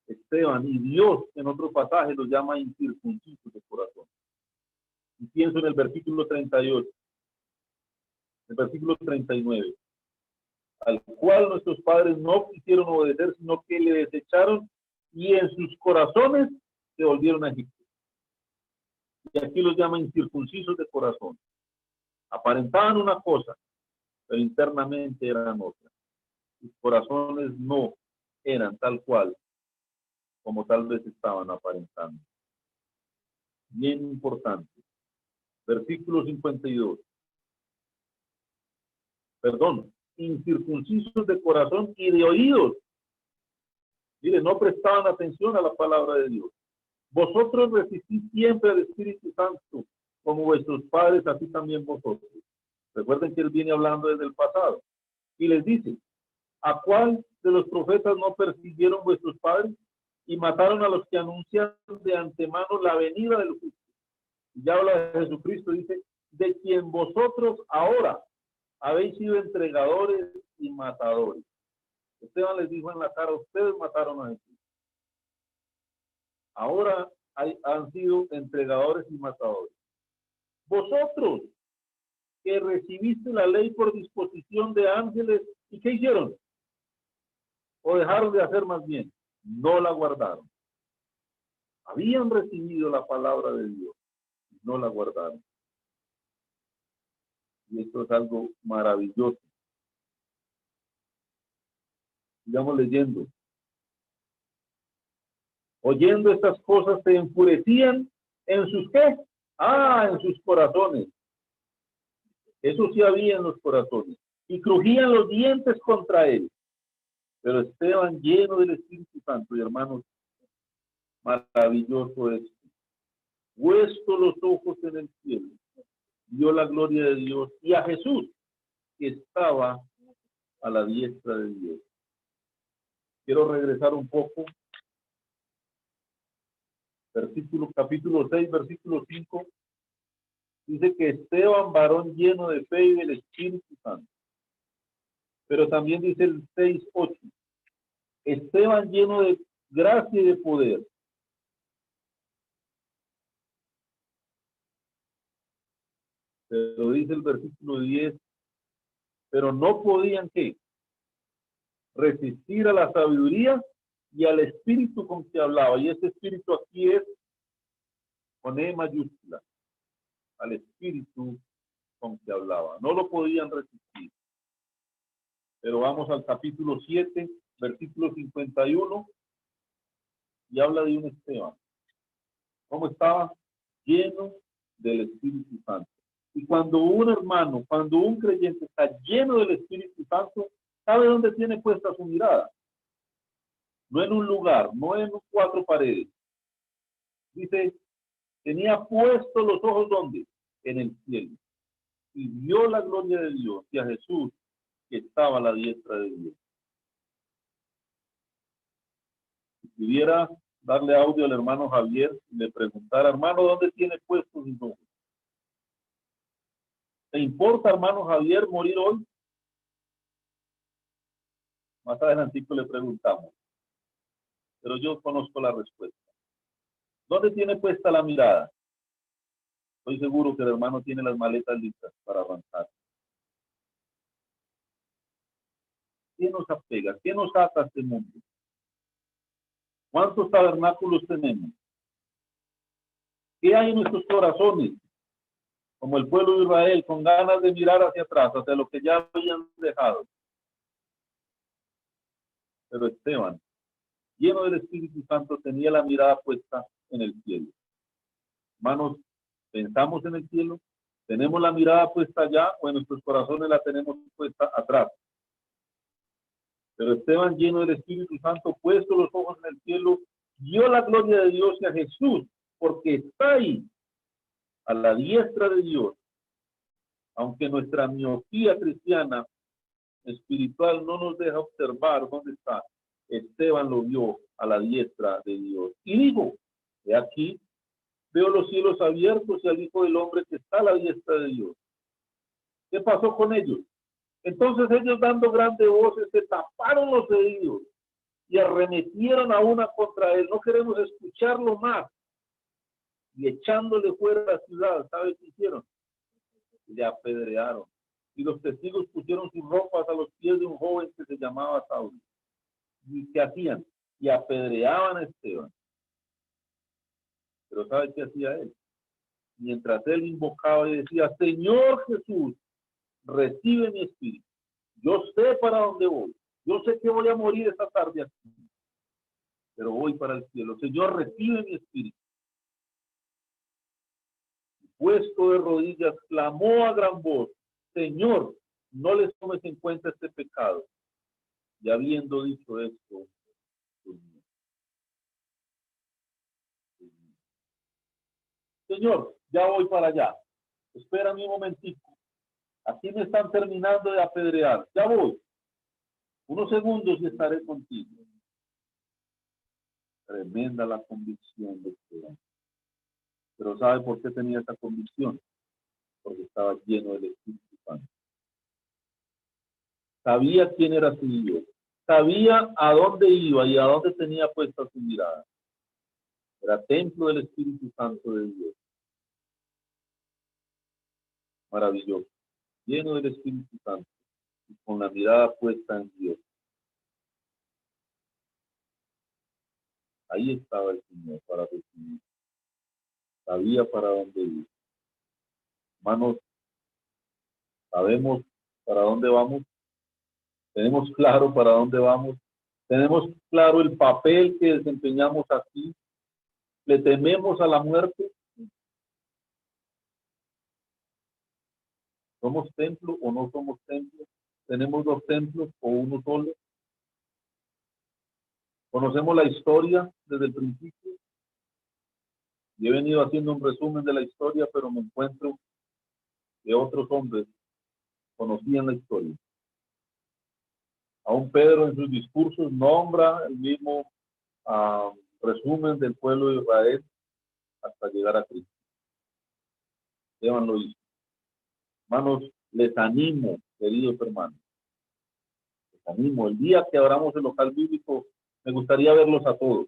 Esteban y Dios en otro pasaje los llama incircuncisos de corazón. Y pienso en el versículo 38, el versículo 39, al cual nuestros padres no quisieron obedecer, sino que le desecharon y en sus corazones se volvieron a Egipto. Y aquí los llama incircuncisos de corazón. Aparentaban una cosa, pero internamente eran otra. Sus corazones no eran tal cual como tal vez estaban aparentando. Bien importante. Versículo 52. Perdón, incircuncisos de corazón y de oídos. Mire, no prestaban atención a la palabra de Dios. Vosotros resistís siempre al Espíritu Santo, como vuestros padres, así también vosotros. Recuerden que él viene hablando desde el pasado. Y les dice, ¿a cuál de los profetas no persiguieron vuestros padres y mataron a los que anuncian de antemano la venida del juicio? Y ya habla de Jesucristo, dice, de quien vosotros ahora habéis sido entregadores y matadores. Esteban les dijo en la cara, ustedes mataron a Jesús. Ahora han sido entregadores y matadores. Vosotros que recibiste la ley por disposición de ángeles, ¿y qué hicieron? ¿O dejaron de hacer más bien? No la guardaron. Habían recibido la palabra de Dios, no la guardaron. Y esto es algo maravilloso. Sigamos leyendo. Oyendo estas cosas se enfurecían en sus ¿qué? En sus corazones. Eso sí había en los corazones. Y crujían los dientes contra él. Pero Esteban, lleno del Espíritu Santo, y hermanos, maravilloso es. Puesto los ojos en el cielo, vio la gloria de Dios y a Jesús, que estaba a la diestra de Dios. Quiero regresar un poco. Capítulo 6, versículo 5. Dice que Esteban, varón lleno de fe y del Espíritu Santo. Pero también dice el 6:8. Esteban lleno de gracia y de poder. Pero dice el versículo 10, pero no podían, ¿qué? Resistir a la sabiduría y al espíritu con que hablaba. Y ese espíritu aquí es con E mayúscula, al espíritu con que hablaba. No lo podían resistir. Pero vamos al capítulo 7, versículo 51, y habla de un Esteban. ¿Cómo estaba? Lleno del Espíritu Santo. Y cuando un hermano, cuando un creyente está lleno del Espíritu Santo, ¿sabe dónde tiene puesta su mirada? No en un lugar, no en 4 paredes. Dice, tenía puestos los ojos, ¿dónde? En el cielo. Y vio la gloria de Dios y a Jesús que estaba a la diestra de Dios. Si pudiera darle audio al hermano Javier y le preguntara, hermano, ¿dónde tiene puestos sus ojos? ¿Te importa, hermano Javier, morir hoy? Más adelantito le preguntamos, pero yo conozco la respuesta. ¿Dónde tiene puesta la mirada? Estoy seguro que el hermano tiene las maletas listas para avanzar. ¿Qué nos apega? ¿Qué nos ata a este mundo? ¿Cuántos tabernáculos tenemos? ¿Qué hay en nuestros corazones? Como el pueblo de Israel, con ganas de mirar hacia atrás, hacia lo que ya habían dejado. Pero Esteban, lleno del Espíritu Santo, tenía la mirada puesta en el cielo. Hermanos, ¿pensamos en el cielo? ¿Tenemos la mirada puesta allá o en nuestros corazones la tenemos puesta atrás? Pero Esteban, lleno del Espíritu Santo, puesto los ojos en el cielo, vio la gloria de Dios y a Jesús, porque está ahí, a la diestra de Dios. Aunque nuestra miopía cristiana espiritual no nos deja observar dónde está, Esteban lo vio a la diestra de Dios. Y dijo, he aquí, veo los cielos abiertos y al Hijo del Hombre que está a la diestra de Dios. ¿Qué pasó con ellos? Entonces ellos, dando grandes voces, se taparon los oídos y arremetieron a una contra él. No queremos escucharlo más. Y echándole fuera de la ciudad, ¿sabe qué hicieron? Le apedrearon. Y los testigos pusieron sus ropas a los pies de un joven que se llamaba Saulo. ¿Y qué hacían? Y apedreaban a Esteban. Pero ¿sabe qué hacía él? Mientras él invocaba y decía, Señor Jesús, recibe mi espíritu. Yo sé para dónde voy. Yo sé que voy a morir esta tarde aquí. Pero voy para el cielo. Señor, recibe mi espíritu. Puesto de rodillas, clamó a gran voz, Señor, no les tomes en cuenta este pecado. Y habiendo dicho esto, Señor, ya voy para allá. Espérame un momentico. Aquí me están terminando de apedrear. Ya voy. Unos segundos y estaré contigo. Tremenda la convicción de Esteban. Pero ¿sabe por qué tenía esa convicción? Porque estaba lleno del Espíritu Santo. Sabía quién era su Dios. Sabía a dónde iba y a dónde tenía puesta su mirada. Era templo del Espíritu Santo de Dios. Maravilloso. Lleno del Espíritu Santo y con la mirada puesta en Dios. Ahí estaba el Señor para recibir. Sabía para dónde ir. Hermanos, sabemos para dónde vamos. Tenemos claro para dónde vamos. Tenemos claro el papel que desempeñamos aquí. ¿Le tememos a la muerte? ¿Somos templo o no somos templo? ¿Tenemos 2 templos o uno solo? ¿Conocemos la historia desde el principio? Yo he venido haciendo un resumen de la historia, pero me encuentro que otros hombres conocían la historia. Aún Pedro en sus discursos nombra el mismo resumen del pueblo de Israel hasta llegar a Cristo. Esteban lo hizo. Hermanos, les animo, queridos hermanos, les animo. El día que abramos el local bíblico, me gustaría verlos a todos.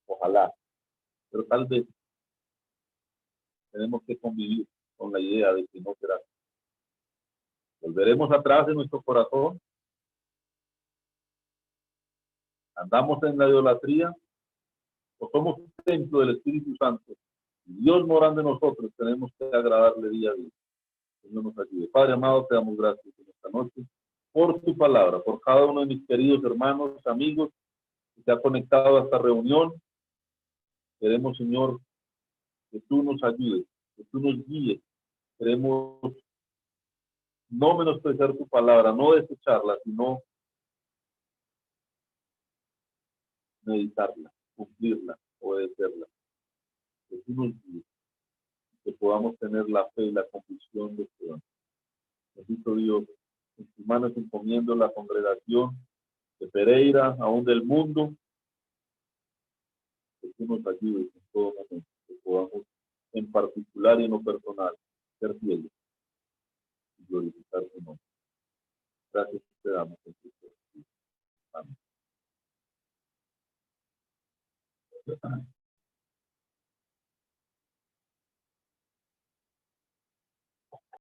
Ojalá. Pero tal vez tenemos que convivir con la idea de que no será. Volveremos atrás en nuestro corazón. Andamos en la idolatría o somos templo del Espíritu Santo. Y Dios morando en nosotros, tenemos que agradarle día a día. Señor nos ayude. Padre amado, te damos gracias en esta noche por tu palabra, por cada uno de mis queridos hermanos, amigos que se ha conectado a esta reunión. Queremos, Señor, que tú nos ayudes, que tú nos guíes. Queremos no menospreciar tu palabra, no desecharla, sino meditarla, cumplirla, obedecerla. Que tú nos guíes, que podamos tener la fe y la convicción de que, bendito Dios, en tus manos encomiendo la congregación de Pereira, aún del mundo, que tú nos ayudes en todo momento, que podamos en particular y en lo personal ser fieles y glorificar tu nombre. Gracias te damos en Cristo. Amén.